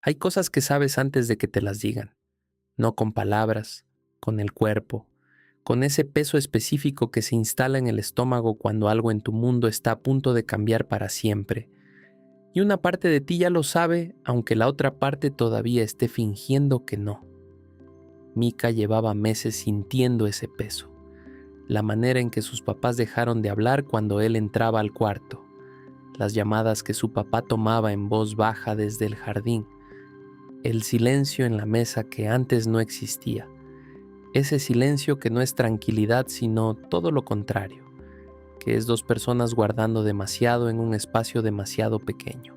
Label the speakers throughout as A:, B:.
A: Hay cosas que sabes antes de que te las digan, no con palabras, con el cuerpo, con ese peso específico que se instala en el estómago cuando algo en tu mundo está a punto de cambiar para siempre. Y una parte de ti ya lo sabe, aunque la otra parte todavía esté fingiendo que no. Mika llevaba meses sintiendo ese peso, la manera en que sus papás dejaron de hablar cuando él entraba al cuarto, las llamadas que su papá tomaba en voz baja desde el jardín, el silencio en la mesa que antes no existía, ese silencio que no es tranquilidad sino todo lo contrario, que es dos personas guardando demasiado en un espacio demasiado pequeño.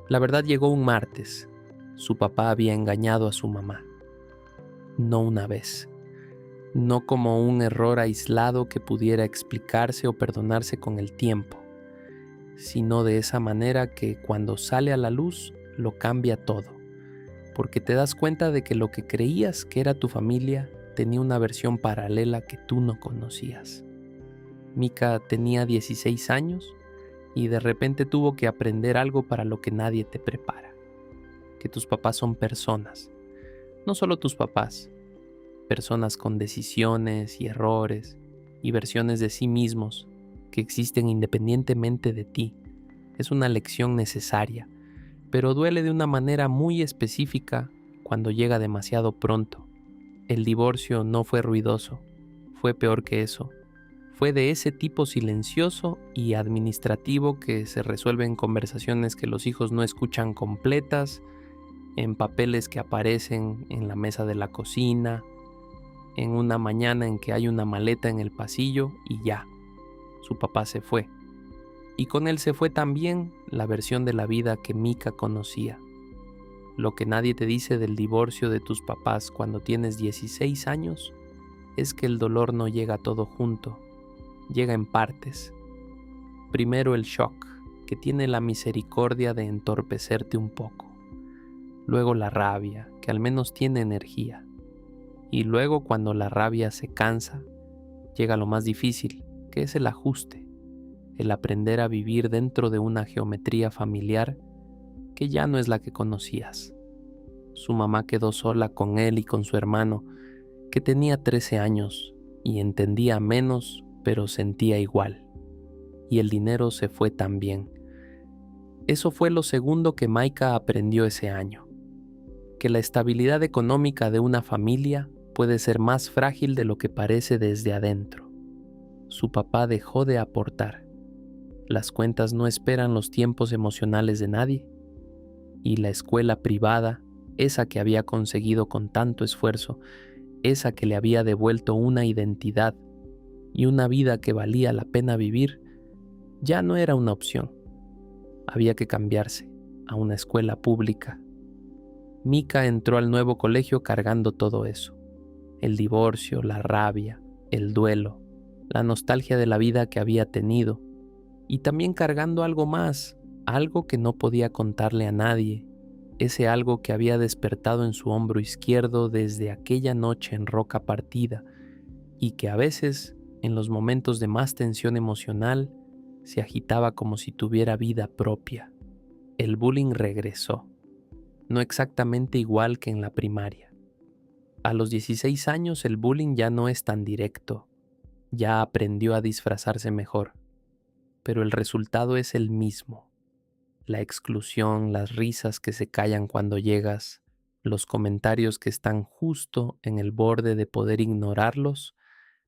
A: La verdad llegó un martes. Su papá había engañado a su mamá. No una vez. No como un error aislado que pudiera explicarse o perdonarse con el tiempo, sino de esa manera que cuando sale a la luz lo cambia todo, porque te das cuenta de que lo que creías que era tu familia tenía una versión paralela que tú no conocías. Mika tenía 16 años y de repente tuvo que aprender algo para lo que nadie te prepara, que tus papás son personas, no solo tus papás, personas con decisiones y errores y versiones de sí mismos que existen independientemente de ti. Es una lección necesaria, pero duele de una manera muy específica cuando llega demasiado pronto. El divorcio no fue ruidoso, fue peor que eso. Fue de ese tipo silencioso y administrativo que se resuelve en conversaciones que los hijos no escuchan completas, en papeles que aparecen en la mesa de la cocina, en una mañana en que hay una maleta en el pasillo y ya, su papá se fue. Y con él se fue también la versión de la vida que Mika conocía. Lo que nadie te dice del divorcio de tus papás cuando tienes 16 años es que el dolor no llega todo junto, llega en partes. Primero el shock, que tiene la misericordia de entorpecerte un poco. Luego la rabia, que al menos tiene energía. Y luego cuando la rabia se cansa, llega lo más difícil, que es el ajuste, el aprender a vivir dentro de una geometría familiar que ya no es la que conocías. Su mamá quedó sola con él y con su hermano, que tenía 13 años y entendía menos, pero sentía igual. Y el dinero se fue también. Eso fue lo segundo que Maika aprendió ese año, que la estabilidad económica de una familia puede ser más frágil de lo que parece desde adentro. Su papá dejó de aportar. Las cuentas no esperan los tiempos emocionales de nadie. Y la escuela privada, esa que había conseguido con tanto esfuerzo, esa que le había devuelto una identidad y una vida que valía la pena vivir, ya no era una opción. Había que cambiarse a una escuela pública. Mika entró al nuevo colegio cargando todo eso. El divorcio, la rabia, el duelo, la nostalgia de la vida que había tenido, y también cargando algo más, algo que no podía contarle a nadie, ese algo que había despertado en su hombro izquierdo desde aquella noche en Roca Partida, y que a veces, en los momentos de más tensión emocional, se agitaba como si tuviera vida propia. El bullying regresó, no exactamente igual que en la primaria. A los 16 años el bullying ya no es tan directo, ya aprendió a disfrazarse mejor, pero el resultado es el mismo. La exclusión, las risas que se callan cuando llegas, los comentarios que están justo en el borde de poder ignorarlos,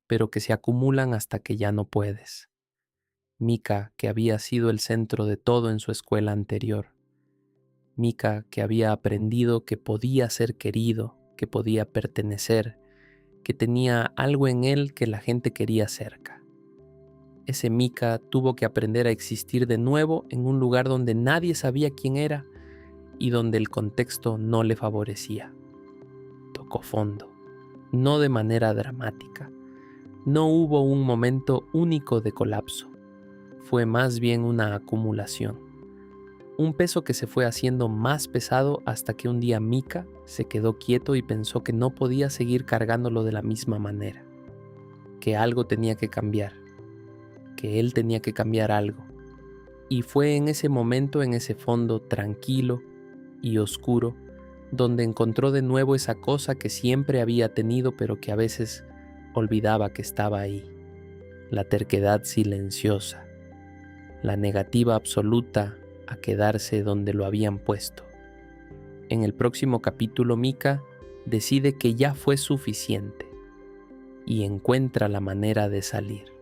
A: pero que se acumulan hasta que ya no puedes. Mika, que había sido el centro de todo en su escuela anterior. Mika, que había aprendido que podía ser querido, que podía pertenecer, que tenía algo en él que la gente quería cerca. Ese Mika tuvo que aprender a existir de nuevo en un lugar donde nadie sabía quién era y donde el contexto no le favorecía. Tocó fondo, no de manera dramática. No hubo un momento único de colapso. Fue más bien una acumulación. Un peso que se fue haciendo más pesado hasta que un día Mika se quedó quieto y pensó que no podía seguir cargándolo de la misma manera. Que algo tenía que cambiar. Que él tenía que cambiar algo. Y fue en ese momento, en ese fondo tranquilo y oscuro, donde encontró de nuevo esa cosa que siempre había tenido pero que a veces olvidaba que estaba ahí, la terquedad silenciosa, la negativa absoluta a quedarse donde lo habían puesto. En el próximo capítulo, Mika decide que ya fue suficiente y encuentra la manera de salir.